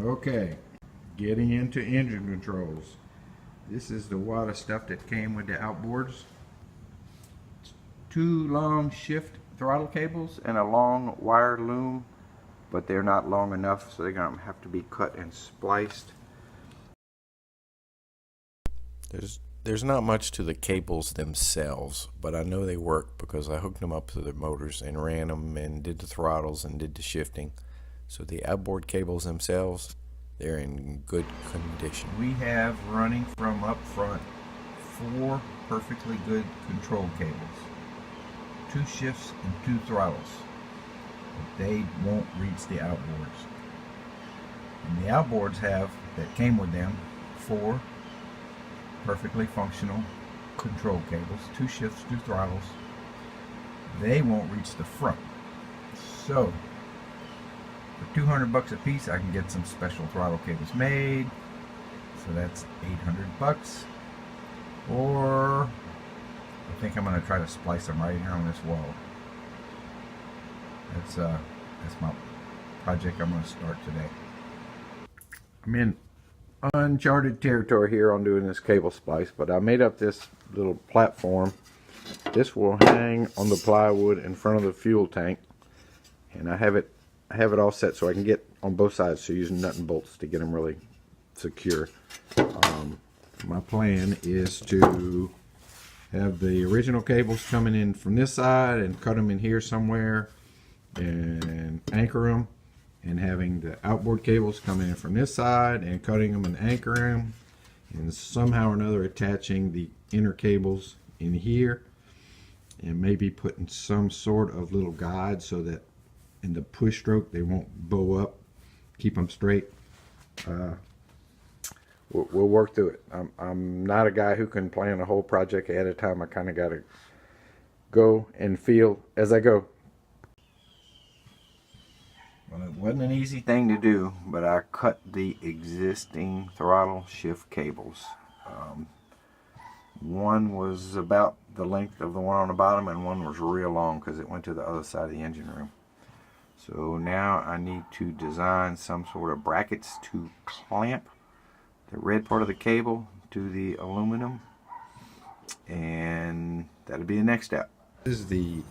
Okay, getting into engine controls. This is the wad of stuff that came with the Outboards. Two long shift throttle cables and a long wire loom, but they're not long enough, so they're going to have to be cut and spliced. There's not much to the cables themselves, but I know they work because I hooked them up to the motors and ran them and did the throttles and did the shifting. So the outboard cables themselves, they're in good condition. We have running from up front 4 perfectly good control cables, 2 shifts and 2 throttles, but they won't reach the outboards. And the outboards have, that came with them, 4 perfectly functional control cables, 2 shifts, 2 throttles. They won't reach the front. So for $200 a piece, I can get some special throttle cables made. So that's $800. Or I think I'm going to try to splice them right here on this wall. That's my project I'm going to start today. I'm in uncharted territory here on doing this cable splice, but I made up this little platform. This will hang on the plywood in front of the fuel tank, and I have it all set so I can get on both sides, so using nut and bolts to get them really secure. My plan is to have the original cables coming in from this side and cut them in here somewhere and anchor them, and having the outboard cables coming in from this side and cutting them and anchoring them, and somehow or another attaching the inner cables in here, and maybe putting some sort of little guide so that in the push stroke they won't bow up, keep them straight. We'll work through it. I'm not a guy who can plan a whole project ahead of time. I kind of got to go and feel as I go. Well, it wasn't an easy thing to do, but I cut the existing throttle shift cables. One was about the length of the one on the bottom, and one was real long because it went to the other side of the engine room. So now I need to design some sort of brackets to clamp the red part of the cable to the aluminum, and that'll be the next step. This is the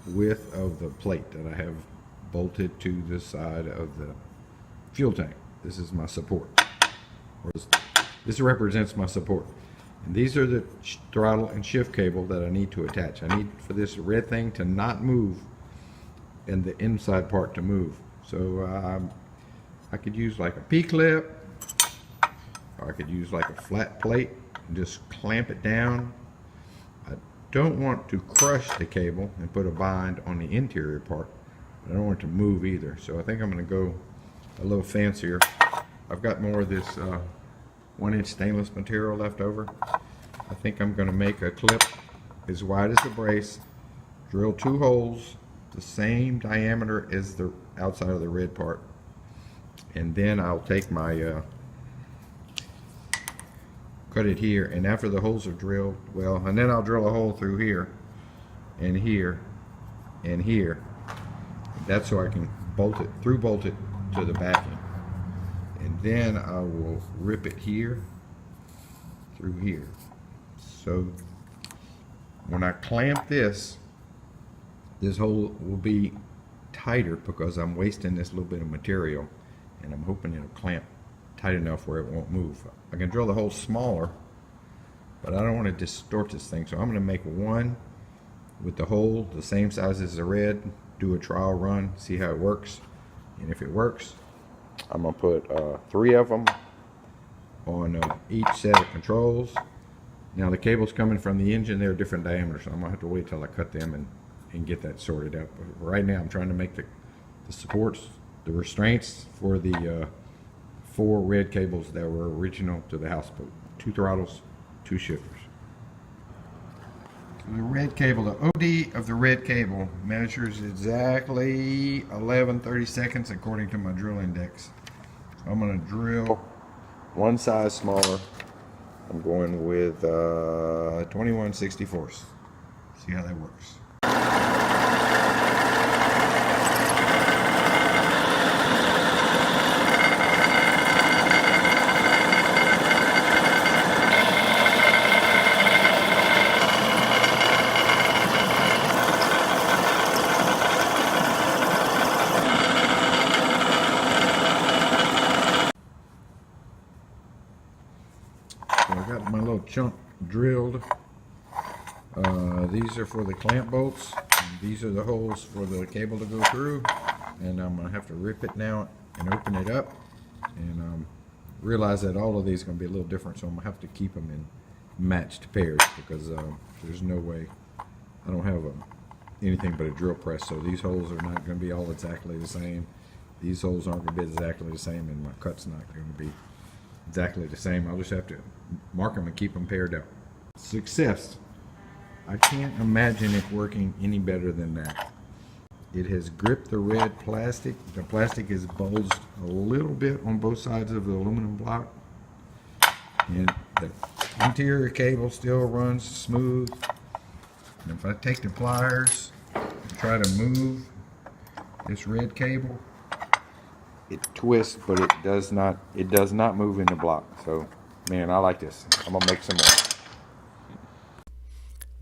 width of the plate that I have bolted to the side of the fuel tank. This is my support. This represents my support. And these are the throttle and shift cable that I need to attach. I need for this red thing to not move and the inside part to move. So I could use like a P-clip, or I could use like a flat plate and just clamp it down. I don't want to crush the cable and put a bind on the interior part. I don't want it to move either, so I think I'm going to go a little fancier. I've got more of this 1-inch stainless material left over. I think I'm going to make a clip as wide as the brace, drill 2 holes the same diameter as the outside of the red part, and then I'll take my cut it here, and after the holes are drilled, well, and then I'll drill a hole through here and here and here. That's so I can bolt it to the backing, and then I will rip it here through here. So when I clamp this hole will be tighter because I'm wasting this little bit of material, and I'm hoping it'll clamp tight enough where it won't move. I can drill the hole smaller, but I don't want to distort this thing, so I'm going to make one with the hole the same size as the red, do a trial run, see how it works, and if it works, I'm going to put 3 of them on each set of controls. Now the cables coming from the engine, they're different diameters, so I'm going to have to wait till I cut them and get that sorted out. But right now I'm trying to make the supports, the restraints for the 4 red cables that were original to the houseboat. 2 throttles, 2 shifters. So the red cable, the OD of the red cable measures exactly 11/32 according to my drill index. So I'm going to drill one size smaller. I'm going with 21/64. See how that works. chunk drilled. These are for the clamp bolts. And these are the holes for the cable to go through. And I'm going to have to rip it now and open it up. And realize that all of these are going to be a little different, so I'm going to have to keep them in matched pairs because there's no way. I don't have anything but a drill press, so these holes are not going to be all exactly the same. These holes aren't going to be exactly the same, and my cut's not going to be exactly the same. I'll just have to mark them and keep them paired up. Success. I can't imagine it working any better than that. It has gripped the red plastic. The plastic is bulged a little bit on both sides of the aluminum block. And the interior cable still runs smooth. And if I take the pliers and try to move this red cable, it twists, but it does not move in the block. So, man, I like this. I'm gonna make some more.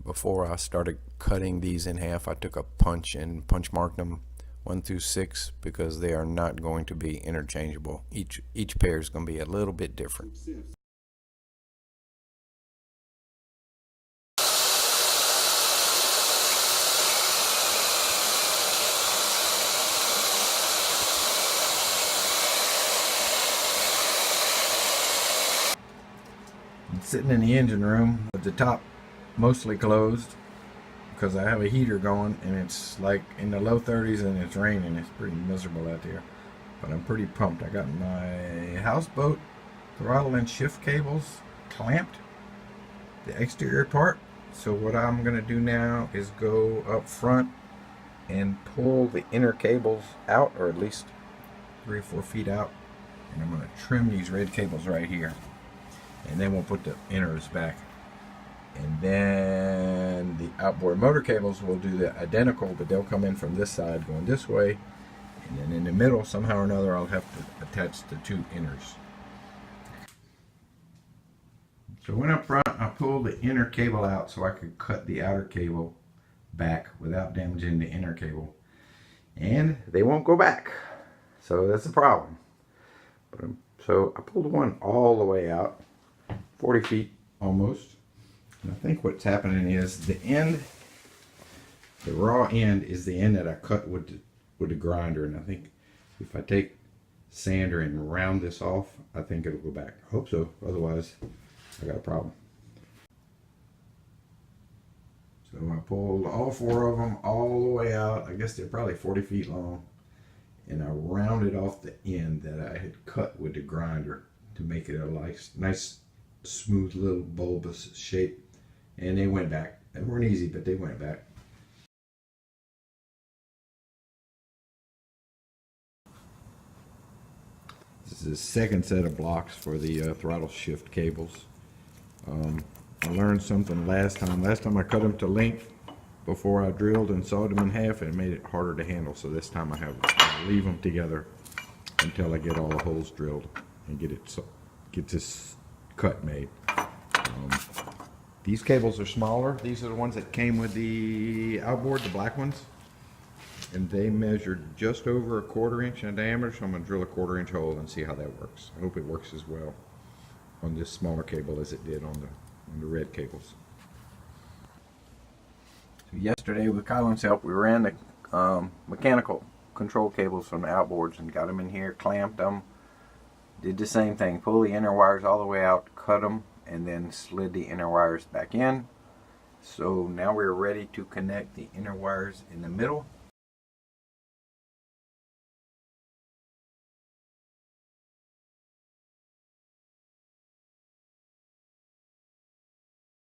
Before I started cutting these in half, I took a punch and punch marked them 1 through 6 because they are not going to be interchangeable. Each pair is going to be a little bit different. I'm sitting in the engine room with the top mostly closed because I have a heater going, and it's like in the low 30s and it's raining. It's pretty miserable out there, but I'm pretty pumped. I got my Houseboat throttle and shift cables clamped, the exterior part. So what I'm gonna do now is go up front and pull the inner cables out, or at least 3 or 4 feet out, and I'm gonna trim these red cables right here, and then we'll put the inners back. And then the outboard motor cables will do the identical, but they'll come in from this side going this way. And then in the middle, somehow or another, I'll have to attach the 2 inners. So when up front, I pulled the inner cable out so I could cut the outer cable back without damaging the inner cable. And they won't go back. So that's the problem. So I pulled one all the way out, 40 feet almost. And I think what's happening is the end, the raw end is the end that I cut with the grinder. And I think if I take sander and round this off, I think it'll go back. I hope so. Otherwise, I got a problem. So I pulled all 4 of them all the way out. I guess they're probably 40 feet long. And I rounded off the end that I had cut with the grinder to make it a nice smooth little bulbous shape. And they went back. They weren't easy, but they went back. This is the second set of blocks for the throttle shift cables. I learned something last time. Last time I cut them to length before I drilled and sawed them in half, and it made it harder to handle. So this time I leave them together until I get all the holes drilled and get this cut made. These cables are smaller. These are the ones that came with the outboard, the black ones. And they measured just over a 1/4 inch in diameter, so I'm going to drill a 1/4 inch hole and see how that works. I hope it works as well on this smaller cable as it did on the red cables. So yesterday with Colin's help, we ran the mechanical control cables from the outboards and got them in here, clamped them, did the same thing, pull the inner wires all the way out, cut them, and then slid the inner wires back in. So now we're ready to connect the inner wires in the middle